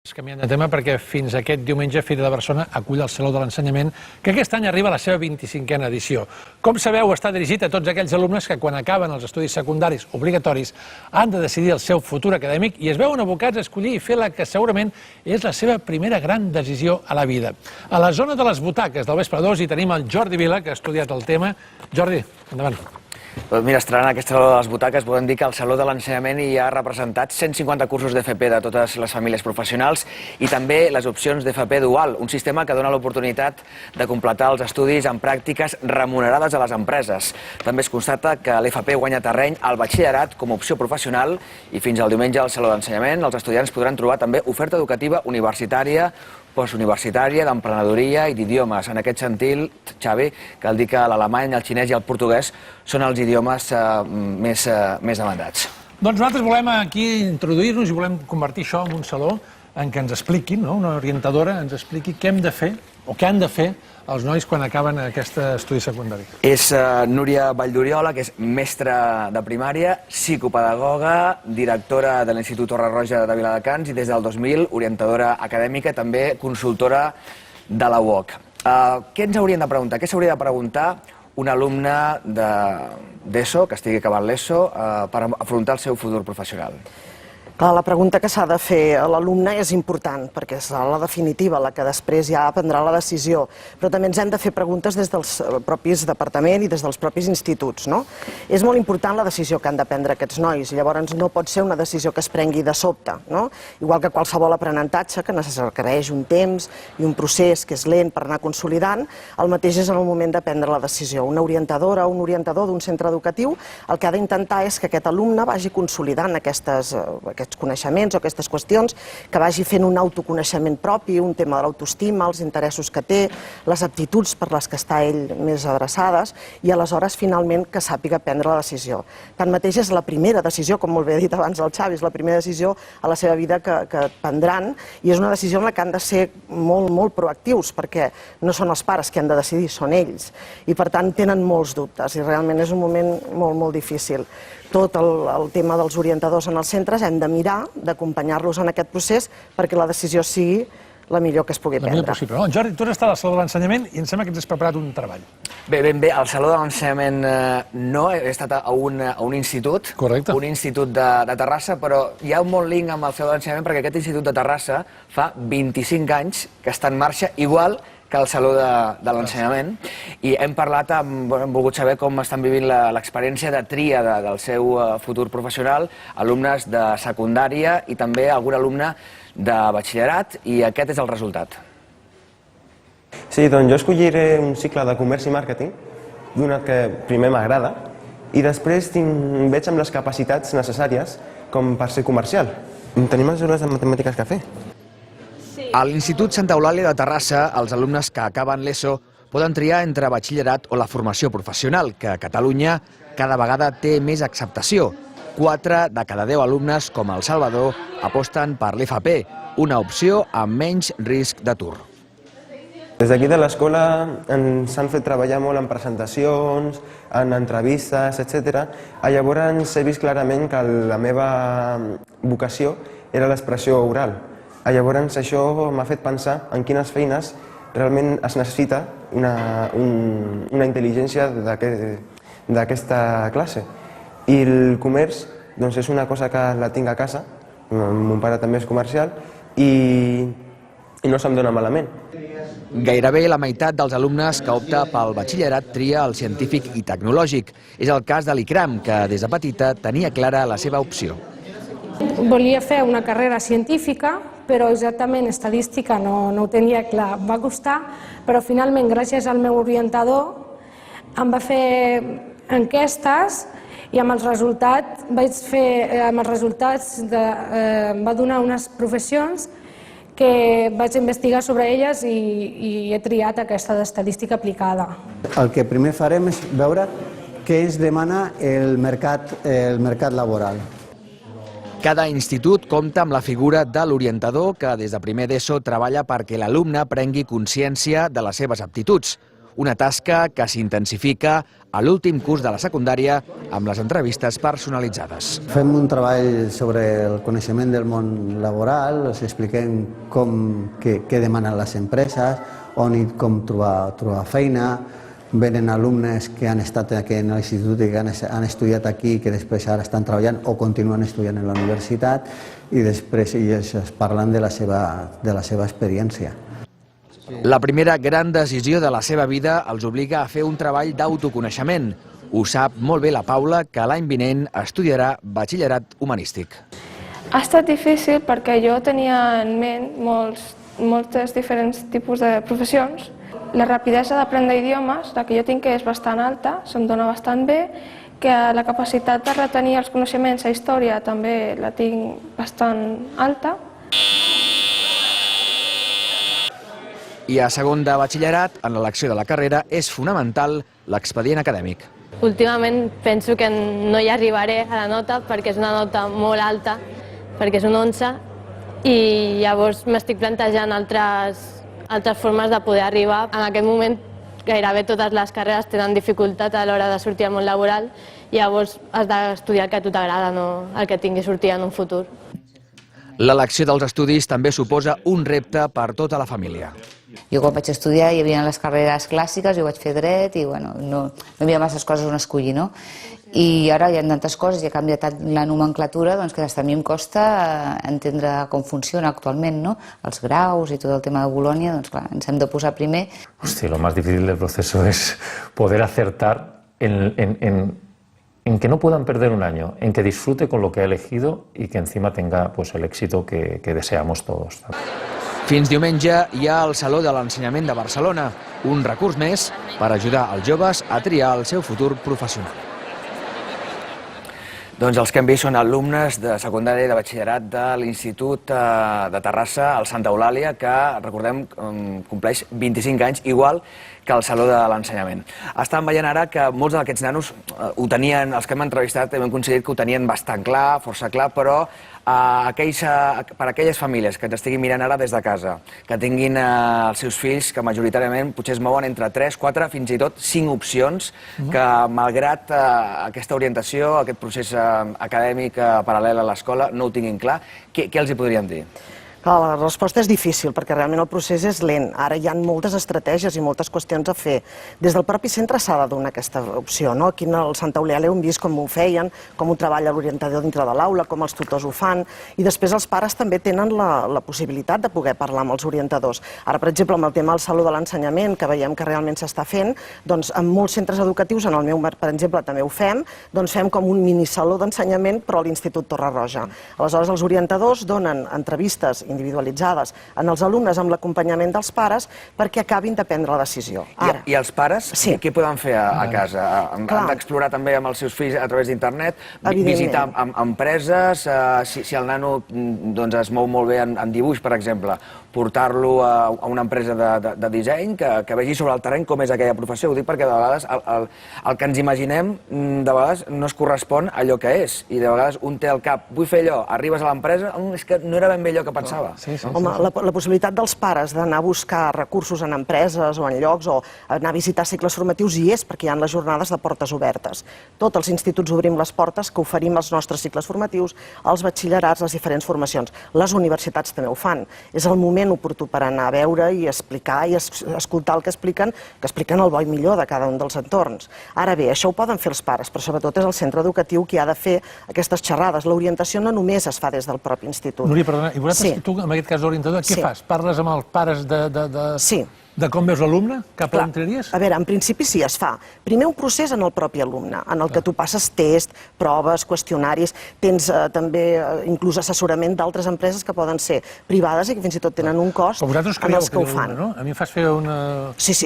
Canviant de tema perquè fins aquest diumenge Fira de Barcelona acull el Saló de l'Ensenyament, que aquest any arriba a la seva 25a edició. Com sabeu, està dirigit a tots aquells alumnes que quan acaben els estudis secundaris obligatoris han de decidir el seu futur acadèmic i es veuen abocats a escollir i fer la que segurament és la seva primera gran decisió a la vida. A la zona de les butaques del Vespre 2 hi tenim el Jordi Vila, que ha estudiat el tema. Jordi, endavant. Doncs mira, estrenant aquesta Saló de les Butaques, podem dir que al Saló de l'Ensenyament hi ha representats 150 cursos d'FP de totes les famílies professionals i també les opcions d'FP dual, un sistema que dona l'oportunitat de completar els estudis en pràctiques remunerades a les empreses. També es constata que l'FP guanya terreny al batxillerat com a opció professional i fins al diumenge al Saló d'Ensenyament els estudiants podran trobar també oferta educativa universitària, postuniversitària, d'emprenedoria i d'idiomes. En aquest sentit, Xavi, cal dir que l'alemany, el xinès i el portuguès són els idiomes més demandats. Doncs nosaltres volem aquí introduir-nos i volem convertir això en un saló en què ens expliquin, una orientadora ens expliqui què hem de fer o què han de fer els nois quan acaben aquest estudi secundari. És Núria Valldoriola, que és mestra de primària, psicopedagoga, directora de l'Institut Torre Roja de Viladecans i des del 2000 orientadora acadèmica, també consultora de la UOC. Què ens haurien de preguntar? Què s'hauria de preguntar un alumne d'ESO, que estigui acabant l'ESO, per afrontar el seu futur professional? Clar, la pregunta que s'ha de fer a l'alumne és important, perquè és la definitiva, la que després ja prendrà la decisió. Però també ens hem de fer preguntes des dels propis departaments i des dels propis instituts. És molt important la decisió que han de prendre aquests nois, llavors no pot ser una decisió que es prengui de sobte. Igual que qualsevol aprenentatge, que requereix un temps i un procés que és lent per anar consolidant, el mateix és en el moment de prendre la decisió. Una orientadora o un orientador d'un centre educatiu el que ha d'intentar és que aquest alumne vagi consolidant aquests coneixements o aquestes qüestions, que vagi fent un autoconeixement propi, un tema de l'autoestima, els interessos que té, les aptituds per les que està ell més adreçades i aleshores finalment que sàpiga prendre la decisió. Tanmateix és la primera decisió, com molt bé ha dit abans el Xavi, és la primera decisió a la seva vida que prendran i és una decisió en la que han de ser molt proactius perquè no són els pares que han de decidir, són ells i per tant tenen molts dubtes i realment és un moment molt difícil. Tot el tema dels orientadors en els centres hem de mirar d'acompanyar-los en aquest procés perquè la decisió sigui la millor que es pugui prendre. La millor possible. Jordi, tu has estat al Saló de l'Ensenyament i em sembla que ens has preparat un treball. Bé, al Saló de l'Ensenyament no, he estat a un institut, un institut de Terrassa, però hi ha un molt link amb el Saló de l'Ensenyament perquè aquest institut de Terrassa fa 25 anys que està en marxa, igual que el Saló de l'Ensenyament, i hem parlat, hem volgut saber com estan vivint l'experiència de tria del seu futur professional, alumnes de secundària i també algun alumne de batxillerat, i aquest és el resultat. Sí, doncs jo escolliré un cicle de comerç i màrqueting, donat que primer m'agrada, i després veig amb les capacitats necessàries com per ser comercial. Tenim mesures de matemàtiques que fer. A l'Institut Santa Eulàlia de Terrassa, els alumnes que acaben l'ESO poden triar entre batxillerat o la formació professional, que a Catalunya cada vegada té més acceptació. 4 de cada 10 alumnes, com el Salvador, aposten per l'FP, una opció amb menys risc d'atur. Des d'aquí de l'escola ens han fet treballar molt en presentacions, en entrevistes, etc. Llavors he vist clarament que la meva vocació era l'expressió oral. Llavors això m'ha fet pensar en quines feines realment es necessita una intel·ligència d'aquesta classe. I el comerç és una cosa que la tinc a casa, mon pare també és comercial, i no se'm dona malament. Gairebé la meitat dels alumnes que opta pel batxillerat tria el científic i tecnològic. És el cas de l'Ikram, que des de petita tenia clara la seva opció. Volia fer una carrera científica, però exactament estadística no ho tenia clar. Va costar, però finalment, gràcies al meu orientador, em va fer enquestes i amb els resultats va donar unes professions que vaig investigar sobre elles i he triat aquesta d'estadística aplicada. El que primer farem és veure què ens demana el mercat laboral. Cada institut compta amb la figura de l'orientador que des de primer d'ESO treballa perquè l'alumne prengui consciència de les seves aptituds. una tasca que s'intensifica a l'últim curs de la secundària amb les entrevistes personalitzades. Fem un treball sobre el coneixement del món laboral, els expliquem què demanen les empreses, on i com trobar feina. Venen alumnes que han estat aquí en l'institut i que han estudiat aquí, que després ara estan treballant o continuen estudiant en la universitat, i després ells es parlen de la seva experiència. La primera gran decisió de la seva vida els obliga a fer un treball d'autoconeixement. Ho sap molt bé la Paula, que l'any vinent estudiarà batxillerat humanístic. Ha estat difícil perquè jo tenia en ment molts diferents tipus de professions. La rapidesa d'aprendre idiomes, la que jo tinc és bastant alta, se'm dona bastant bé, que la capacitat de retenir els coneixements a història també la tinc bastant alta. I a segon de batxillerat, en l'elecció de la carrera, és fonamental l'expedient acadèmic. Últimament penso que no hi arribaré a la nota perquè és una nota molt alta, perquè és un 11, i llavors m'estic plantejant altres formes de poder arribar. En aquest moment gairebé totes les carreres tenen dificultat a l'hora de sortir al món laboral, i llavors has d'estudiar el que a tu t'agrada, no el que tingui sortir en un futur. L'elecció dels estudis també suposa un repte per tota la família. Jo quan vaig estudiar hi havia les carreres clàssiques, jo vaig fer dret i no hi havia masses coses on escollir, no? I ara hi ha tantes coses i ha canviat tant la nomenclatura que fins a mi em costa entendre com funciona actualment, no? Els graus i tot el tema de Bolonia, doncs clar, ens hem de posar primer. Hostia, lo más difícil del proceso es poder acertar en que no puedan perder un año, en que disfrute con lo que ha elegido y que encima tenga pues, el éxito que deseamos todos. Fins diumenge hi ha el Saló de l'Ensenyament de Barcelona, un recurs més per ajudar els joves a triar el seu futur professional. Doncs els que hem vist són alumnes de secundària i de batxillerat de l'Institut de Terrassa, el Santa Eulàlia, que, recordem, compleix 25 anys, igual que el Saló de l'Ensenyament. Estàvem veient ara que molts d'aquests nanos ho tenien, els que hem entrevistat, hem coincidit que ho tenien bastant clar, força clar, però per a aquelles famílies que ens estiguin mirant ara des de casa, que tinguin els seus fills, que majoritàriament potser es mouen entre 3, 4, fins i tot 5 opcions, que malgrat aquesta orientació, aquest procés acadèmic paral·lel a l'escola, no ho tinguin clar, què els hi podríem dir? La resposta és difícil, perquè realment el procés és lent. Ara hi ha moltes estratègies i moltes qüestions a fer. Des del propi centre s'ha de donar aquesta opció. Aquí al Santa Eulàlia hem vist com ho feien, com ho treballa l'orientador dintre de l'aula, com els tutors ho fan, i després els pares també tenen la possibilitat de poder parlar amb els orientadors. Ara, per exemple, amb el tema del Saló de l'Ensenyament, que veiem que realment s'està fent, doncs en molts centres educatius, en el meu, per exemple, també ho fem, doncs fem com un minisaló d'ensenyament, però a l'Institut Torre Roja. Aleshores, els orientadors donen entrevistes individualitzades en els alumnes amb l'acompanyament dels pares perquè acabin de prendre la decisió. I els pares, què poden fer a casa? Han d'explorar també amb els seus fills a través d'internet, visitar empreses, si el nano es mou molt bé en dibuix, per exemple, portar-lo a una empresa de disseny que vegi sobre el terreny com és aquella professió. Ho dic perquè de vegades el que ens imaginem de vegades no es correspon a allò que és, i de vegades un té al cap, vull fer allò, arribes a l'empresa, és que no era ben bé allò que pensava. Home, la possibilitat dels pares d'anar a buscar recursos en empreses o en llocs o anar a visitar cicles formatius hi és, perquè hi ha les jornades de portes obertes. Tots els instituts obrim les portes que oferim als nostres cicles formatius, als batxillerats, les diferents formacions. Les universitats també ho fan. És el moment oportú per anar a veure i explicar i escoltar el que expliquen el bo i millor de cada un dels entorns. Ara bé, això ho poden fer els pares, però sobretot és el centre educatiu qui ha de fer aquestes xerrades. L'orientació no només es fa des del propi institut. Núria, perdona, i vosaltres, tu, en aquest cas d'orientador, què fas? Parles amb els pares de com veus l'alumne? Cap on entraries? A veure, en principi sí, es fa. Primer un procés en el propi alumne, en el que tu passes test, proves, qüestionaris, tens també inclús assessorament d'altres empreses que poden ser privades i que fins i tot tenen un cost en els que ho fan. A mi em fas fer un test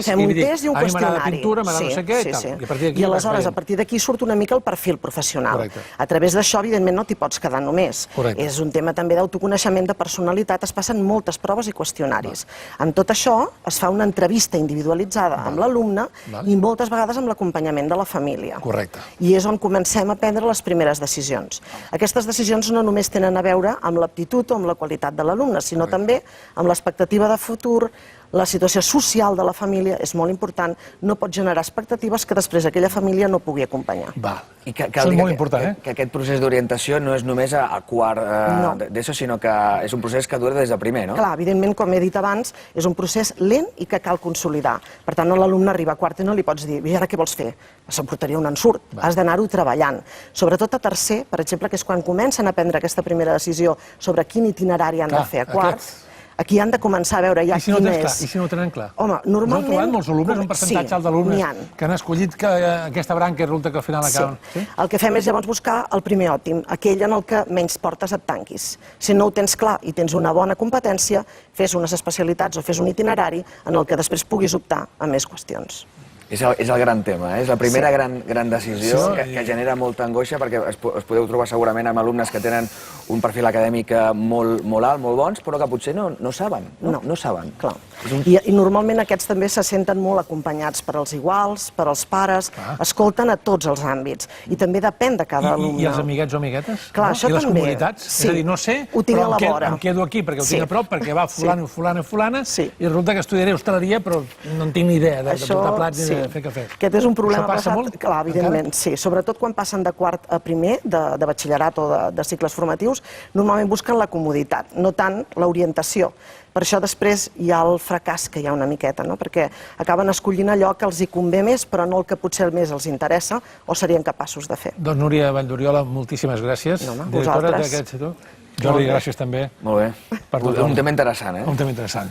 fem un test i un qüestionari. A mi m'agrada pintura, m'agrada no sé què i tal. I aleshores, a partir d'aquí surt una mica el perfil professional. A través d'això, evidentment, no t'hi pots quedar només. És un tema també d'autoconeixement, de personalitat, es passen moltes proves i qüestionaris. En tot això es fa una entrevista individualitzada amb l'alumne i moltes vegades amb l'acompanyament de la família. Correcte. I és on comencem a prendre les primeres decisions. Aquestes decisions no només tenen a veure amb l'aptitud o amb la qualitat de l'alumne, sinó també amb l'expectativa de futur, La situació social de la família és molt important, no pot generar expectatives que després aquella família no pugui acompanyar. I Això és molt important, que aquest procés d'orientació no és només a quart d'ESO, sinó que és un procés que dura des de primer, no? Clar, evidentment, com he dit abans, és un procés lent i que cal consolidar. Per tant, l'alumne arriba a quart i no li pots dir, i ara què vols fer? S'emportaria un ensurt. Has d'anar-ho treballant. Sobretot a tercer, per exemple, que és quan comencen a prendre aquesta primera decisió sobre quin itinerari han de fer a quart. Aquí han de començar a veure ja quin és... I si no ho tenen clar? Home, normalment... No heu trobat molts alumnes, un percentatge alt d'alumnes que han escollit aquesta branca i resulta que al final acaben... Sí. El que fem és llavors buscar el primer òptim, aquell en el que menys portes et tanquis. Si no ho tens clar i tens una bona competència, fes unes especialitats o fes un itinerari en el que després puguis optar a més qüestions. És el gran tema, és la primera gran decisió que genera molta angoixa perquè es podeu trobar segurament amb alumnes que tenen un perfil acadèmic molt alt, molt bons, però que potser no saben. No saben. Clar. I normalment aquests també se senten molt acompanyats per als iguals, per als pares, escolten a tots els àmbits i també depèn de cada alumne. I els amiguets o amiguetes? Clar, això també. I les comunitats? És a dir, no sé, però em quedo aquí perquè ho tinc a prop, perquè va fulano, fulana, fulana, i resulta que estudiaré hostaleria, però no en tinc ni idea de portar plats ni de fer cafè. Aquest és un problema passat. Això passa molt? Clar, evidentment, sí. Sobretot quan passen de quart a primer, de batxillerat o de cicles formatius, normalment busquen la comoditat, no tant l'orientació. Per això després hi ha el fracàs que hi ha una miqueta, no? Perquè acaben escollint allò que els hi convé més, però no el que potser més els interessa o serien capaços de fer. Doncs Núria Valldoriola, moltíssimes gràcies. Vosaltres. Jordi, gràcies també. Molt bé. Un tema interessant, eh? Un tema interessant.